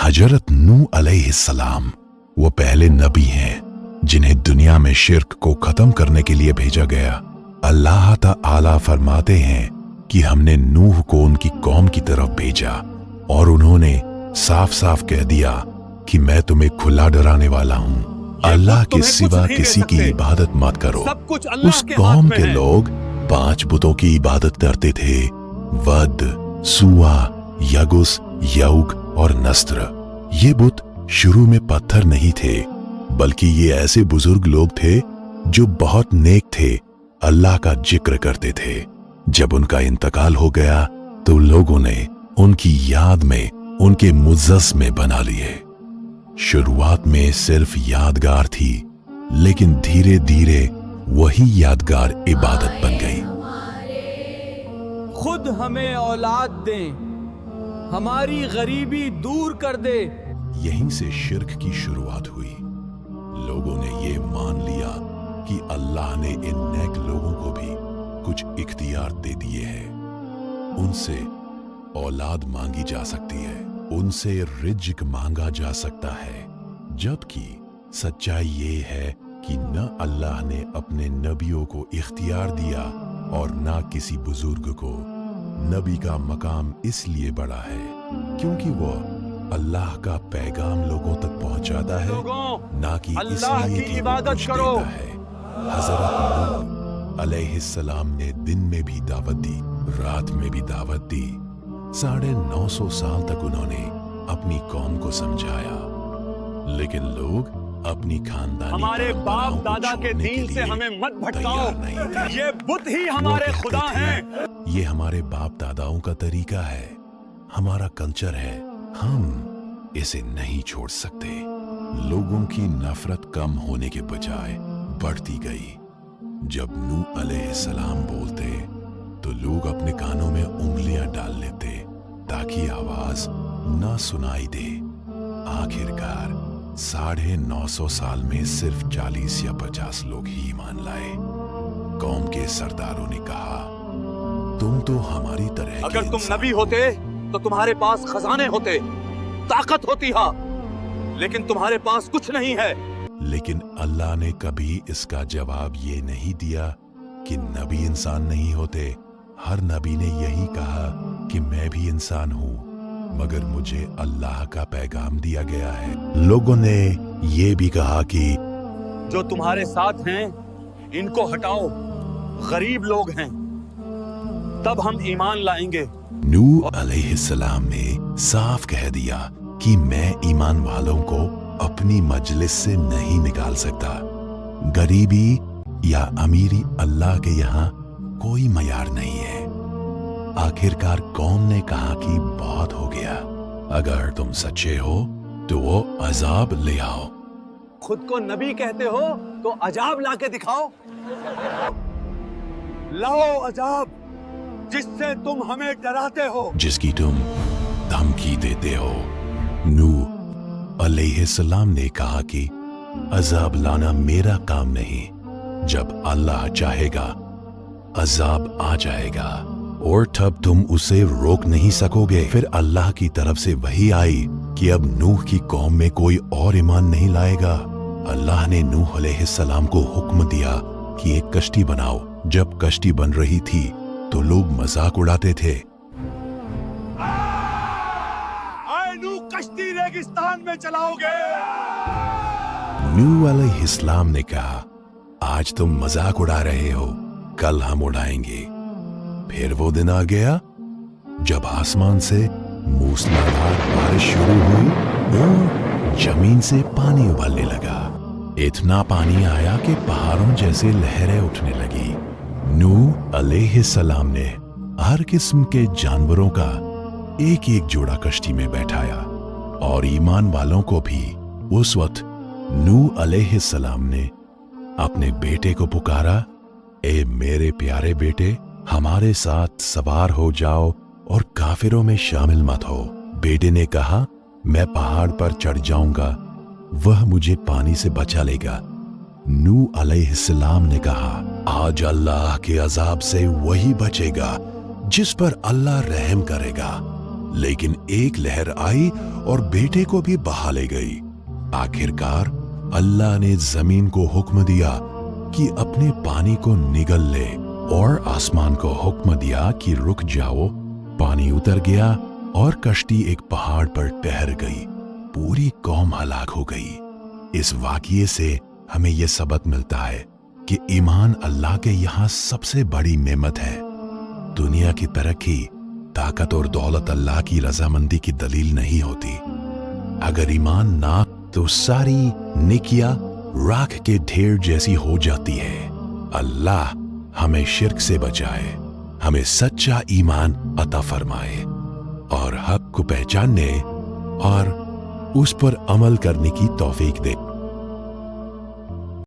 हजरत नूह अलैहिस्सलाम वो पहले नबी हैं जिन्हें दुनिया में शिर्क को खत्म करने के लिए भेजा गया। अल्लाह ताला फरमाते हैं कि हमने नूह को उनकी कौम की तरफ भेजा और उन्होंने साफ साफ कह दिया कि मैं तुम्हें खुला डराने वाला हूँ, अल्लाह के सिवा किसी की इबादत मत करो। उस कौम के लोग 5 बुतों की इबादत करते थे, वद, सुआ, यगुस, यऊक और नस्र। ये बुत शुरू में पत्थर नहीं थे, बल्कि ये ऐसे बुजुर्ग लोग थे जो बहुत नेक थे, अल्लाह का जिक्र करते थे। जब उनका इंतकाल हो गया तो लोगों ने उनकी याद में उनके मुजस्समे बना लिए। शुरुआत में सिर्फ यादगार थी, लेकिन धीरे धीरे वही यादगार इबादत बन गई। खुद हमें औलाद दें, हमारी गरीबी दूर कर दे। यहीं से शिर्क की शुरुआत हुई। लोगों ने ये मान लिया कि अल्लाह ने इन नेक लोगों को भी कुछ इख्तियार दे दिए हैं। उनसे औलाद मांगी जा सकती है, उनसे रिज्क मांगा जा सकता है, जबकि सच्चाई ये है कि न अल्लाह ने अपने नबियों को इख्तियार दिया और न किसी बुजुर्ग को। नबी का मकाम इसलिए बड़ा है क्योंकि वो अल्लाह का पैगाम लोगों तक पहुंचाता है, ना कि इसलिए कि वो कुछ देता है। हजरत नूह अलैहिस्सलाम ने दिन में भी दावत दी, रात में भी दावत दी। 950 साल तक उन्होंने अपनी कौम को समझाया, लेकिन लोग अपनी खानदानी हमारे बाप दादा के दीन से हमें मत भटकाओ, ये बुत ही हमारे खुदा हैं। ये हमारे बाप दादाओं का तरीका है, हमारा कल्चर है, हम इसे नहीं छोड़ सकते। लोगों की नफरत कम होने के बजाय बढ़ती गई। जब नूह अलैहिस्सलाम बोलते तो लोग अपने कानों में उंगलियां डाल लेते ताकि आवाज ना सुनाई दे। आखिरकार 950 साल में सिर्फ 40 या 50 लोग ही ईमान लाए। कौम के सरदारों ने कहा, तुम तो हमारी तरह अगर तुम नबी होते तो तुम्हारे पास खजाने होते, ताकत होती हा, लेकिन तुम्हारे पास कुछ नहीं है। लेकिन अल्लाह ने कभी इसका जवाब ये नहीं दिया कि नबी इंसान नहीं होते। हर नबी ने यही कहा कि मैं भी इंसान हूँ, मगर मुझे अल्लाह का पैगाम दिया गया है। लोगों ने ये भी कहा कि जो तुम्हारे साथ हैं इनको हटाओ, गरीब लोग हैं, तब हम ईमान लाएंगे। नूह अलैहिस्सलाम ने साफ कह दिया कि मैं ईमान वालों को अपनी मजलिस से नहीं निकाल सकता। गरीबी या अमीरी अल्लाह के यहाँ कोई मयार नहीं है। आखिरकार कौम ने कहा कि बहुत हो गया, अगर तुम सच्चे हो तो वो अजाब ले आओ। खुद को नबी कहते हो तो अजाब लाके दिखाओ। लाओ अजाब जिससे तुम हमें डराते हो, जिसकी तुम धमकी देते हो। नूह अलैहिस्सलाम ने कहा कि अजाब लाना मेरा काम नहीं, जब अल्लाह चाहेगा अजाब आ जाएगा और तब तुम उसे रोक नहीं सकोगे। फिर अल्लाह की तरफ से वही आई कि अब नूह की कौम में कोई और ईमान नहीं लाएगा। अल्लाह ने नूह अलैहिस्सलाम को हुक्म दिया कि एक कश्ती बनाओ। जब कश्ती बन रही थी तो लोग मजाक उड़ाते थे, नूह कश्ती रेगिस्तान में चलाओगे। नूह अलैहिस्सलाम ने कहा, आज तुम मजाक उड़ा रहे हो, कल हम उड़ाएंगे। फिर वो दिन आ गया जब आसमान से मूसलाधार बारिश शुरू हुई और जमीन से पानी उबलने लगा। इतना पानी आया कि पहाड़ों जैसे लहरें उठने लगी। नूह अलैहिस्सलाम ने हर किस्म के जानवरों का एक एक जोड़ा कश्ती में बैठाया और ईमान वालों को भी। उस वक्त नूह अलैहिस्सलाम ने अपने बेटे को पुकारा, ए मेरे प्यारे बेटे, हमारे साथ सवार हो जाओ और काफिरों में शामिल मत हो। बेटे ने कहा, मैं पहाड़ पर चढ़ जाऊंगा, वह मुझे पानी से बचा लेगा। नूह अलैहिस्सलाम ने कहा, आज अल्लाह के अजाब से वही बचेगा जिस पर अल्लाह रहम करेगा। लेकिन एक लहर आई और बेटे को भी बहा ले गई। आखिरकार अल्लाह ने जमीन को हुक्म दिया कि अपने पानी को निगल ले और आसमान को हुक्म दिया कि रुक जाओ। पानी उतर गया और कश्ती एक पहाड़ पर ठहर गई। पूरी कौम हलाक हो गई। इस वाक़ये से हमें यह सबक मिलता है कि ईमान अल्लाह के यहाँ सबसे बड़ी नेमत है। दुनिया की तरक्की, ताकत और दौलत अल्लाह की रजामंदी की दलील नहीं होती। अगर ईमान ना तो सारी नेकियां राख के ढेर जैसी हो जाती है। अल्लाह हमें शिर्क से बचाए, हमें सच्चा ईमान अता फरमाए और हक को पहचानने और उस पर अमल करने की तौफीक दे।